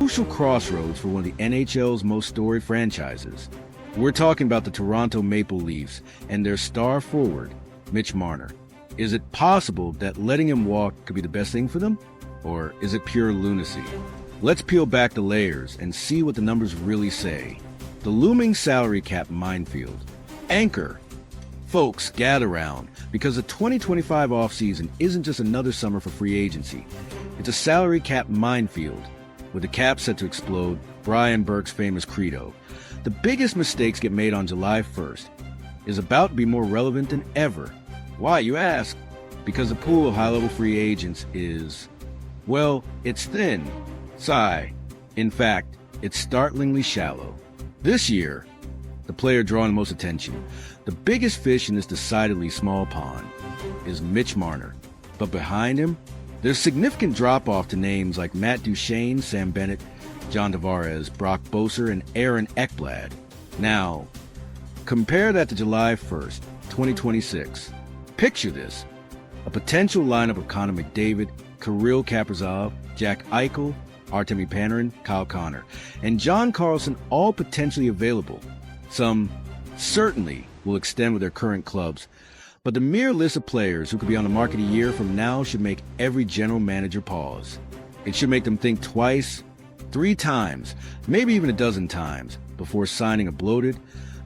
crucial crossroads for one of the NHL's most storied franchises. We're talking about the Toronto Maple Leafs and their star forward, Mitch Marner. Is it possible that letting him walk could be the best thing for them? Or is it pure lunacy? Let's peel back the layers and see what the numbers really say. The looming salary cap minefield. Anchor. Folks, gather round, because the 2025 offseason isn't just another summer for free agency. It's a salary cap minefield. With the cap set to explode, Brian Burke's famous credo, "The biggest mistakes get made on July 1st," is about to be more relevant than ever. Why, you ask? Because the pool of high-level free agents is, well, it's thin. Sigh. In fact, it's startlingly shallow. This year, the player drawing the most attention, the biggest fish in this decidedly small pond, is Mitch Marner. But behind him, there's significant drop-off to names like Matt Duchene, Sam Bennett, John Tavares, Brock Boeser, and Aaron Ekblad. Now, compare that to July 1st, 2026. Picture this. A potential lineup of Connor McDavid, Kirill Kaprizov, Jack Eichel, Artemi Panarin, Kyle Connor, and John Carlson all potentially available. Some certainly will extend with their current clubs, but the mere list of players who could be on the market a year from now should make every general manager pause. It should make them think twice, 3 times, maybe even a dozen times before signing a bloated,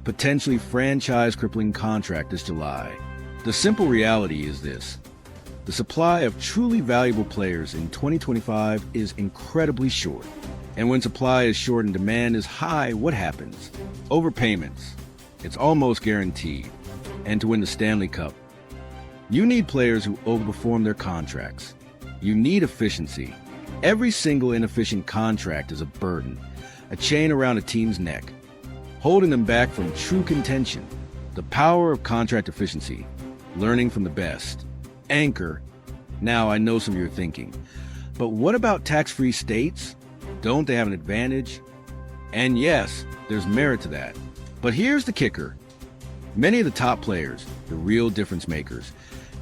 potentially franchise-crippling contract this July. The simple reality is this. The supply of truly valuable players in 2025 is incredibly short. And when supply is short and demand is high, what happens? Overpayments. It's almost guaranteed. And to win the Stanley Cup, you need players who overperform their contracts. You need efficiency. Every single inefficient contract is a burden, a chain around a team's neck, holding them back from true contention. The power of contract efficiency, learning from the best. Anchor. Now, I know some of you are thinking, but what about tax-free states? Don't they have an advantage? And yes, there's merit to that. But here's the kicker. Many of the top players, the real difference makers,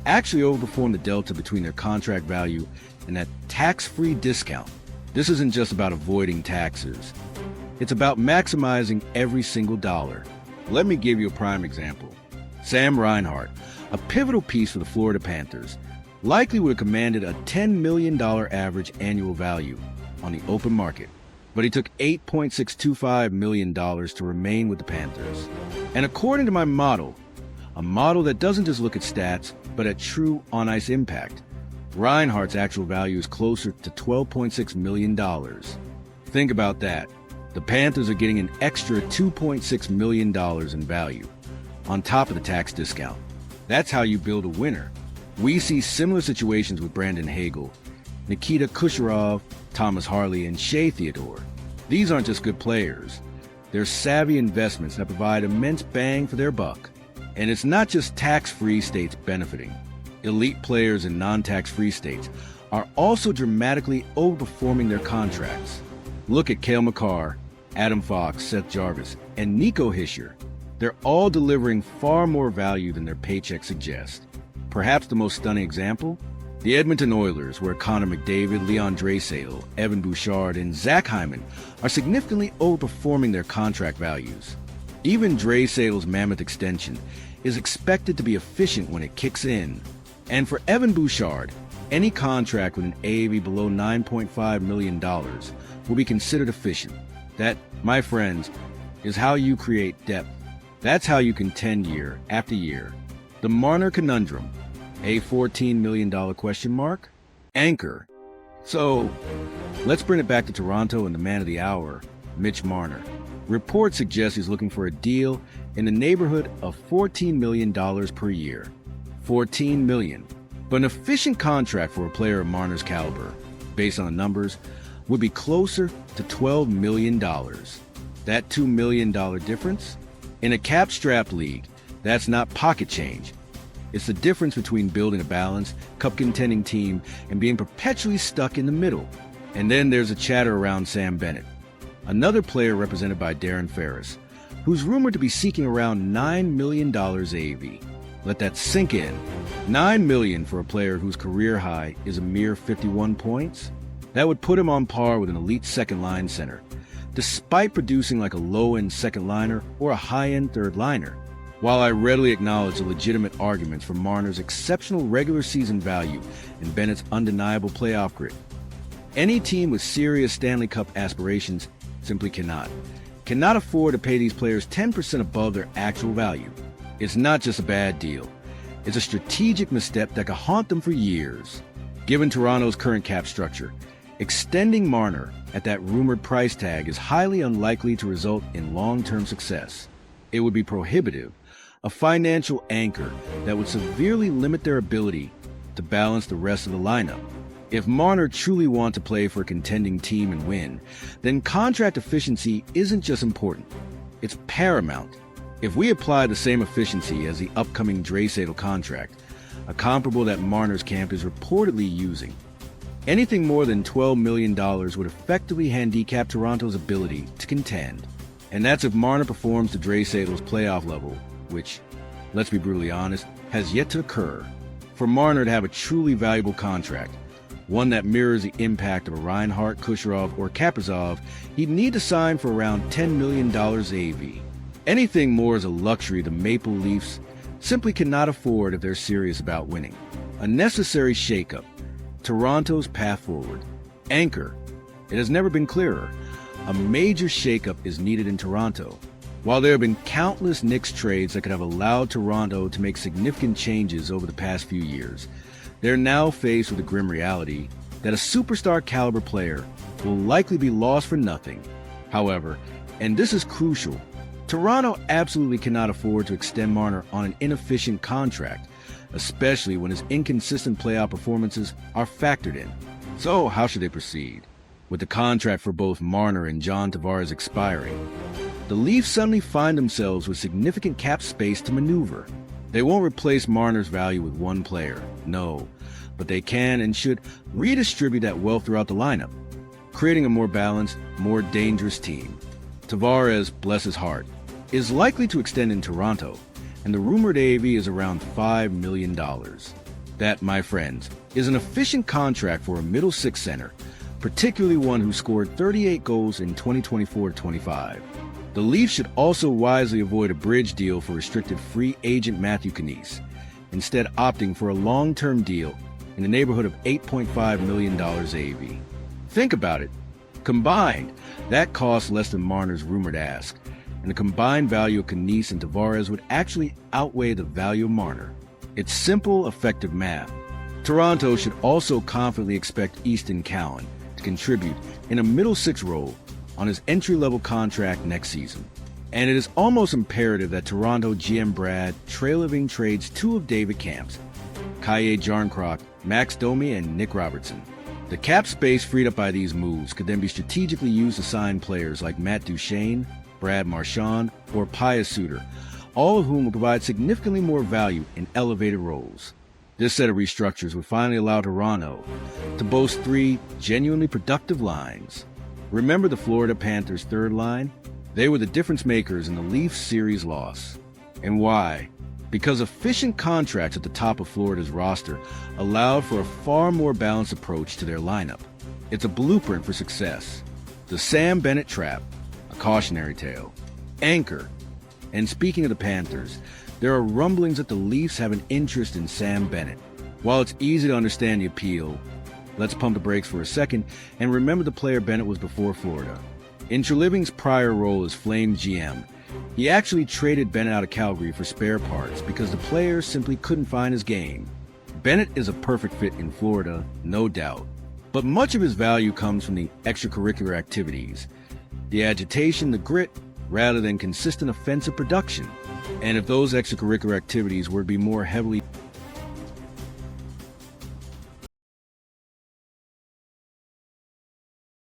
actually overperform the delta between their contract value and that tax-free discount. This isn't just about avoiding taxes. It's about maximizing every single dollar. Let me give you a prime example. Sam Reinhart, a pivotal piece for the Florida Panthers, likely would have commanded a $10 million average annual value on the open market, but he took $8.625 million to remain with the Panthers. And according to my model, a model that doesn't just look at stats, but at true on-ice impact, Reinhart's actual value is closer to $12.6 million. Think about that. The Panthers are getting an extra $2.6 million in value, on top of the tax discount. That's how you build a winner. We see similar situations with Brandon Hagel, Nikita Kucherov, Thomas Harley, and Shea Theodore. These aren't just good players. They're savvy investments that provide immense bang for their buck. And it's not just tax-free states benefiting. Elite players in non-tax-free states are also dramatically overperforming their contracts. Look at Cale Makar, Adam Fox, Seth Jarvis, and Nico Hischier. They're all delivering far more value than their paychecks suggest. Perhaps the most stunning example? The Edmonton Oilers, where Connor McDavid, Leon Draisaitl, Evan Bouchard, and Zach Hyman are significantly overperforming their contract values. Even Draisaitl's mammoth extension is expected to be efficient when it kicks in. And for Evan Bouchard, any contract with an AAV below $9.5 million will be considered efficient. That, my friends, is how you create depth. That's how you contend year after year. The Marner conundrum. A $14 million question mark? Anchor. So, let's bring it back to Toronto and the man of the hour, Mitch Marner. Reports suggest he's looking for a deal in the neighborhood of $14 million per year. $14 million. But an efficient contract for a player of Marner's caliber, based on the numbers, would be closer to $12 million. That $2 million difference? In a cap-strapped league, that's not pocket change. It's the difference between building a balanced, cup-contending team and being perpetually stuck in the middle. And then there's a chatter around Sam Bennett, another player represented by Darren Ferris, who's rumored to be seeking around $9 million AAV. Let that sink in. $9 million for a player whose career high is a mere 51 points? That would put him on par with an elite second-line center, despite producing like a low-end second liner or a high-end third liner. While I readily acknowledge the legitimate arguments for Marner's exceptional regular season value and Bennett's undeniable playoff grit, any team with serious Stanley Cup aspirations simply cannot afford to pay these players 10% above their actual value. It's not just a bad deal. It's a strategic misstep that could haunt them for years. Given Toronto's current cap structure, extending Marner at that rumored price tag is highly unlikely to result in long-term success. It would be prohibitive, a financial anchor that would severely limit their ability to balance the rest of the lineup. If Marner truly wants to play for a contending team and win, then contract efficiency isn't just important, it's paramount. If we apply the same efficiency as the upcoming Draisaitl contract, a comparable that Marner's camp is reportedly using, anything more than $12 million would effectively handicap Toronto's ability to contend. And that's if Marner performs to Draisaitl's playoff level, which, let's be brutally honest, has yet to occur. For Marner to have a truly valuable contract, one that mirrors the impact of a Reinhart, Kucherov, or Kaprizov, he'd need to sign for around $10 million AAV. Anything more is a luxury the Maple Leafs simply cannot afford if they're serious about winning. A necessary shakeup. Toronto's path forward. Anchor. It has never been clearer. A major shakeup is needed in Toronto. While there have been countless Knicks trades that could have allowed Toronto to make significant changes over the past few years, they're now faced with the grim reality that a superstar caliber player will likely be lost for nothing. However, and this is crucial, Toronto absolutely cannot afford to extend Marner on an inefficient contract, especially when his inconsistent playoff performances are factored in. So how should they proceed? With the contract for both Marner and John Tavares expiring, the Leafs suddenly find themselves with significant cap space to maneuver. They won't replace Marner's value with one player, no, but they can and should redistribute that wealth throughout the lineup, creating a more balanced, more dangerous team. Tavares, bless his heart, is likely to extend in Toronto, and the rumored AAV is around $5 million. That, my friends, is an efficient contract for a middle six center, particularly one who scored 38 goals in 2024-25. The Leafs should also wisely avoid a bridge deal for restricted free agent Matthew Knies, instead opting for a long-term deal in the neighborhood of $8.5 million AAV. Think about it. Combined, that costs less than Marner's rumored ask, and the combined value of Knies and Tavares would actually outweigh the value of Marner. It's simple, effective math. Toronto should also confidently expect Easton Cowan to contribute in a middle six role on his entry-level contract next season. And it is almost imperative that Toronto GM Brad Treliving trades two of David Kamp's, Kaye Jarnkrok, Max Domi, and Nick Robertson. The cap space freed up by these moves could then be strategically used to sign players like Matt Duchene, Brad Marchand, or Pius Suter, all of whom will provide significantly more value in elevated roles. This set of restructures would finally allow Toronto to boast three genuinely productive lines. Remember the Florida Panthers' third line? They were the difference makers in the Leafs series loss. And why? Because efficient contracts at the top of Florida's roster allowed for a far more balanced approach to their lineup. It's a blueprint for success. The Sam Bennett trap, a cautionary tale. Anchor. And speaking of the Panthers, there are rumblings that the Leafs have an interest in Sam Bennett. While it's easy to understand the appeal, let's pump the brakes for a second and remember the player Bennett was before Florida. In Treliving's prior role as Flames GM, he actually traded Bennett out of Calgary for spare parts because the player simply couldn't find his game. Bennett is a perfect fit in Florida, no doubt, but much of his value comes from the extracurricular activities, the agitation, the grit, rather than consistent offensive production. And if those extracurricular activities were to be more heavily